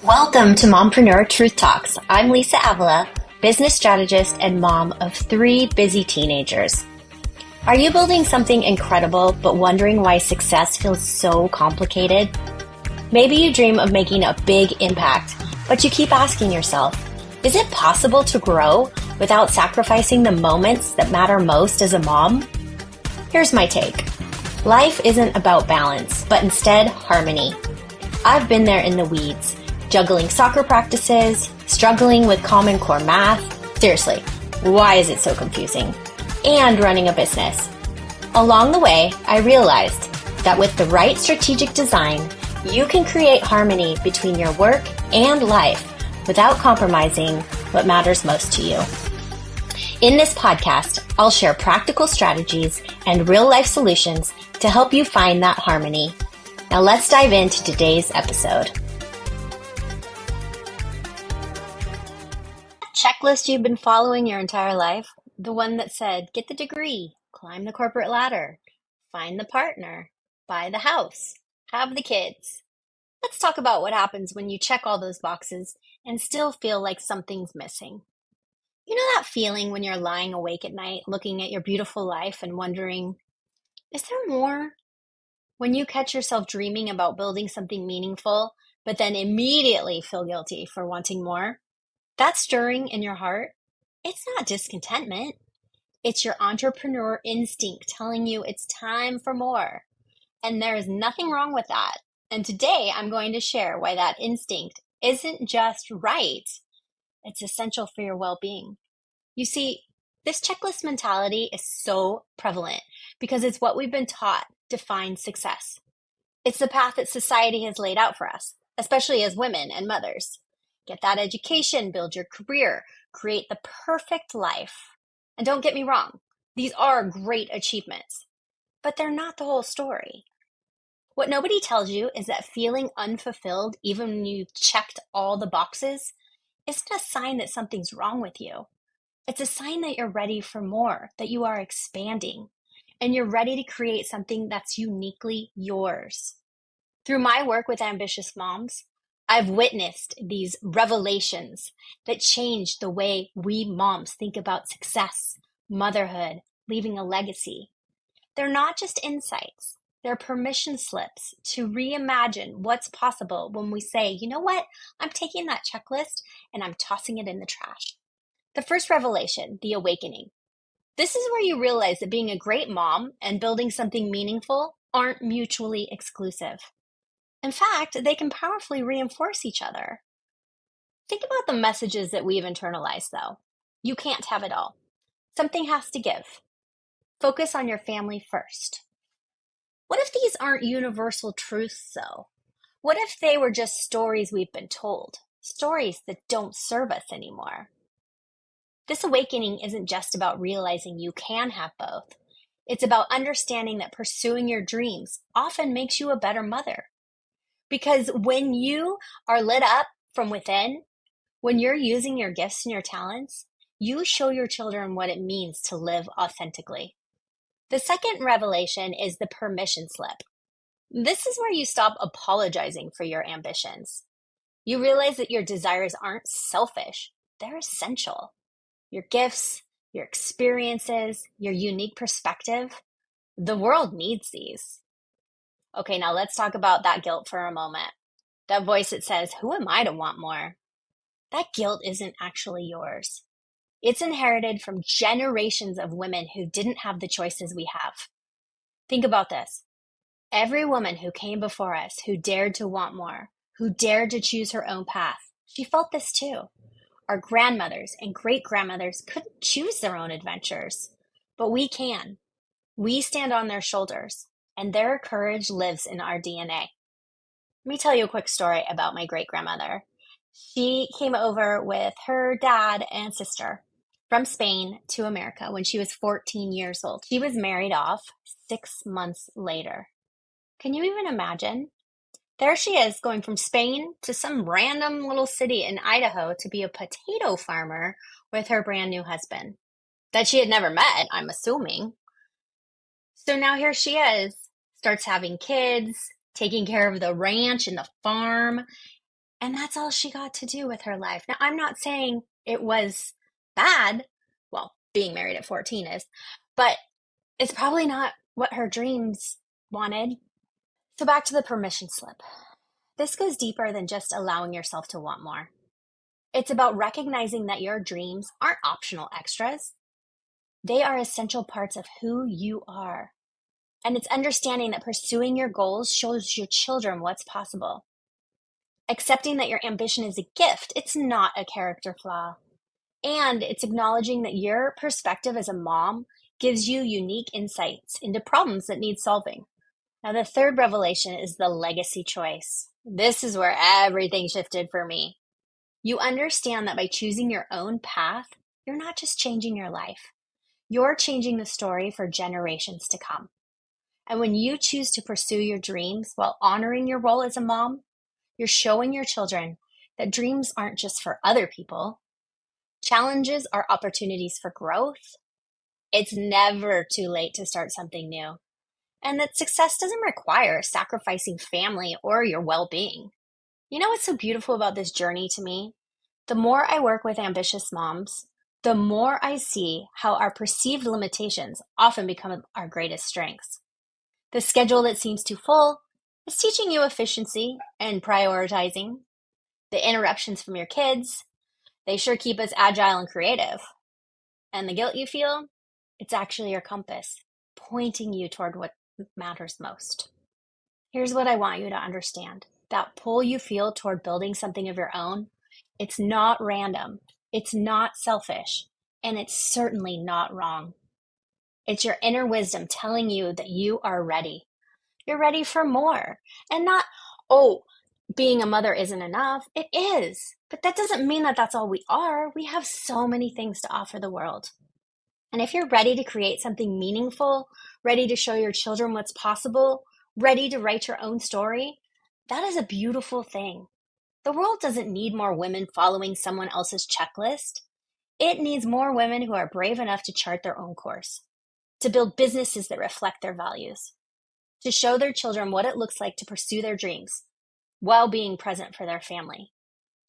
Welcome to Mompreneur Truth Talks. I'm Lisa Avila, business strategist and mom of 3 busy teenagers. Are you building something incredible but wondering why success feels so complicated? Maybe you dream of making a big impact, but you keep asking yourself, is it possible to grow without sacrificing the moments that matter most as a mom? Here's my take. Life isn't about balance, but instead harmony. I've been there in the weeds, juggling soccer practices, struggling with Common Core math. Seriously, why is it so confusing? And running a business. Along the way, I realized that with the right strategic design, you can create harmony between your work and life without compromising what matters most to you. In this podcast, I'll share practical strategies and real-life solutions to help you find that harmony. Now let's dive into today's episode. Checklist you've been following your entire life, the one that said, get the degree, climb the corporate ladder, find the partner, buy the house, have the kids. Let's talk about what happens when you check all those boxes and still feel like something's missing. You know that feeling when you're lying awake at night, looking at your beautiful life and wondering, is there more? When you catch yourself dreaming about building something meaningful, but then immediately feel guilty for wanting more? That stirring in your heart, it's not discontentment. It's your entrepreneur instinct telling you it's time for more. And there is nothing wrong with that. And today I'm going to share why that instinct isn't just right. It's essential for your well-being. You see, this checklist mentality is so prevalent because it's what we've been taught defines success. It's the path that society has laid out for us, especially as women and mothers. Get that education, build your career, create the perfect life. And don't get me wrong, these are great achievements, but they're not the whole story. What nobody tells you is that feeling unfulfilled, even when you've checked all the boxes, isn't a sign that something's wrong with you. It's a sign that you're ready for more, that you are expanding, and you're ready to create something that's uniquely yours. Through my work with ambitious moms, I've witnessed these revelations that change the way we moms think about success, motherhood, leaving a legacy. They're not just insights. They're permission slips to reimagine what's possible when we say, you know what, I'm taking that checklist and I'm tossing it in the trash. The first revelation, the awakening. This is where you realize that being a great mom and building something meaningful aren't mutually exclusive. In fact, they can powerfully reinforce each other. Think about the messages that we've internalized, though. You can't have it all. Something has to give. Focus on your family first. What if these aren't universal truths, though? What if they were just stories we've been told? Stories that don't serve us anymore? This awakening isn't just about realizing you can have both. It's about understanding that pursuing your dreams often makes you a better mother. Because when you are lit up from within, when you're using your gifts and your talents, you show your children what it means to live authentically. The second revelation is the permission slip. This is where you stop apologizing for your ambitions. You realize that your desires aren't selfish, they're essential. Your gifts, your experiences, your unique perspective, the world needs these. Okay, now let's talk about that guilt for a moment. That voice that says, who am I to want more? That guilt isn't actually yours. It's inherited from generations of women who didn't have the choices we have. Think about this. Every woman who came before us, who dared to want more, who dared to choose her own path, she felt this too. Our grandmothers and great-grandmothers couldn't choose their own adventures, but we can. We stand on their shoulders, and their courage lives in our DNA. Let me tell you a quick story about my great-grandmother. She came over with her dad and sister from Spain to America when she was 14 years old. She was married off 6 months later. Can you even imagine? There she is going from Spain to some random little city in Idaho to be a potato farmer with her brand new husband that she had never met, I'm assuming. So now here she is, starts having kids, taking care of the ranch and the farm, And that's all she got to do with her life. Now, I'm not saying it was bad. Well, being married at 14 is, but it's probably not what her dreams wanted. So back to the permission slip. This goes deeper than just allowing yourself to want more. It's about recognizing that your dreams aren't optional extras. They are essential parts of who you are. And it's understanding that pursuing your goals shows your children what's possible. Accepting that your ambition is a gift, it's not a character flaw. And it's acknowledging that your perspective as a mom gives you unique insights into problems that need solving. Now, the third revelation is the legacy choice. This is where everything shifted for me. You understand that by choosing your own path, you're not just changing your life. You're changing the story for generations to come. And when you choose to pursue your dreams while honoring your role as a mom, you're showing your children that dreams aren't just for other people. Challenges are opportunities for growth. It's never too late to start something new. And that success doesn't require sacrificing family or your well-being. You know what's so beautiful about this journey to me? The more I work with ambitious moms, the more I see how our perceived limitations often become our greatest strengths. The schedule that seems too full is teaching you efficiency and prioritizing. The interruptions from your kids, they sure keep us agile and creative. And the guilt you feel, it's actually your compass, pointing you toward what matters most. Here's what I want you to understand. That pull you feel toward building something of your own, it's not random, it's not selfish, and it's certainly not wrong. It's your inner wisdom telling you that you are ready. You're ready for more. And not, oh, being a mother isn't enough. It is. But that doesn't mean that that's all we are. We have so many things to offer the world. And if you're ready to create something meaningful, ready to show your children what's possible, ready to write your own story, that is a beautiful thing. The world doesn't need more women following someone else's checklist. It needs more women who are brave enough to chart their own course, to build businesses that reflect their values, to show their children what it looks like to pursue their dreams while being present for their family.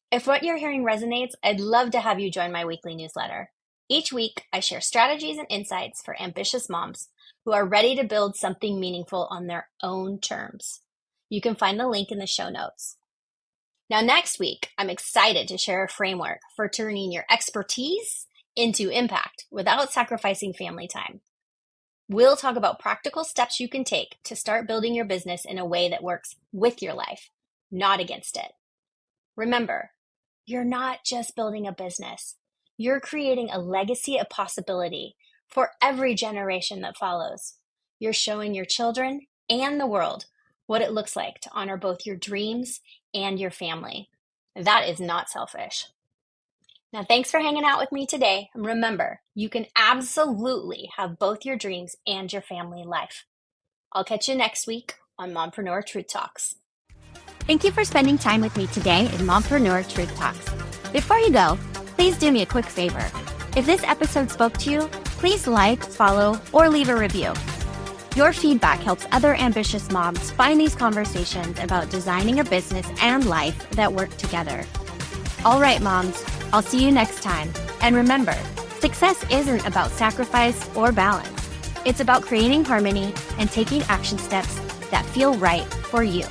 If what you're hearing resonates, I'd love to have you join my weekly newsletter. Each week, I share strategies and insights for ambitious moms who are ready to build something meaningful on their own terms. You can find the link in the show notes. Now, next week, I'm excited to share a framework for turning your expertise into impact without sacrificing family time. We'll talk about practical steps you can take to start building your business in a way that works with your life, not against it. Remember, you're not just building a business. You're creating a legacy of possibility for every generation that follows. You're showing your children and the world what it looks like to honor both your dreams and your family. That is not selfish. Now, thanks for hanging out with me today. And remember, you can absolutely have both your dreams and your family life. I'll catch you next week on Mompreneur Truth Talks. Thank you for spending time with me today in Mompreneur Truth Talks. Before you go, please do me a quick favor. If this episode spoke to you, please like, follow, or leave a review. Your feedback helps other ambitious moms find these conversations about designing a business and life that work together. All right, moms, I'll see you next time. And remember, success isn't about sacrifice or balance. It's about creating harmony and taking action steps that feel right for you.